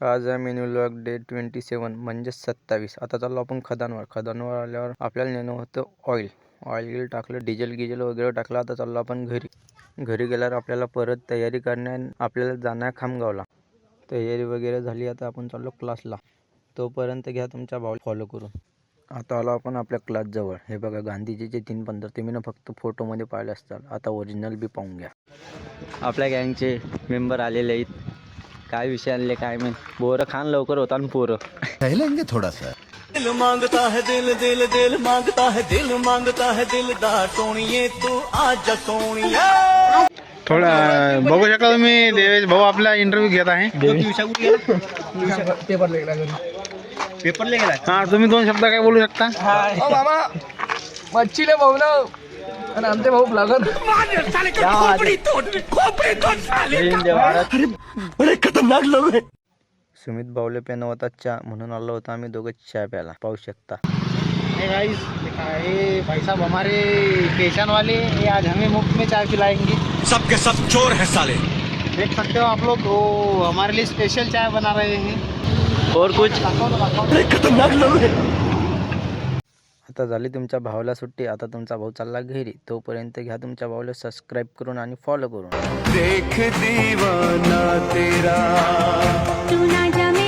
आज आहे menu log day 27 म्हणजे 27. आता चाललो आपण खदानवर आल्यावर आपल्याला नेणं होतं ऑइल टाकलं, डिझेल वगैरे टाकलं. आता चाललो आपण घरी गेल्यावर आपल्याला परत तयारी आपल्याला जाणं खामगावला. तयारी वगैरे झाली. आता आपण चाललो क्लासला. तोपर्यंत घ्या तुमच्या भावाला फॉलो करून. आता आलो आपण आपल्या क्लास जवळ. हे बघा गांधीजीचे 3 पंथ तुम्ही ना फक्त फोटोमध्ये पाहिले असतात. आता ओरिजिनल बी पाहून घ्या. आपल्या गँगचे मेंबर आलेले आहेत. काय विषय आले काय माहित. बोरं खान लवकर होता आणि पोरं टहलेंगे थोड़ा सा. दिल मांगता है दिल मांगता है दिलदार सोनिए तू आज सोनिया. थोडा बघू शकता तुम्ही देवेश भाऊ आपला इंटरव्ह्यू घेत आहे. पेपर ले गेला. हा तुम्ही 2 शब्द काय बोलू शकता? मामा मच्छीले भाऊ ना आणि आमचे भाऊ ब्लॉगर. बड़े खतरनाक लोग हैं. सुमित बावले पेन होता चहा म्हणून आलो होतो आम्ही दोघं चहा प्यायला. पाहू शकता. गाइस ये भाई साहब हमारे स्टेशन वाले ये आज हमें मुफ्त में चाय पिलाएंगे. सबके सब चोर है साले. देख सकते हो आप लोग वो हमारे लिए स्पेशल चाय बना रहे हैं. और कुछ. बड़े खतरनाक लोग हैं. आता झाली तुमच्या भावाला सुट्टी. आता तुमचा भाऊ चालला घरी. तोपर्यंत घ्या तुमच्या भावाला सबस्क्राईब करून आणि फॉलो करून. देख दीवाना तेरा तू ना जमे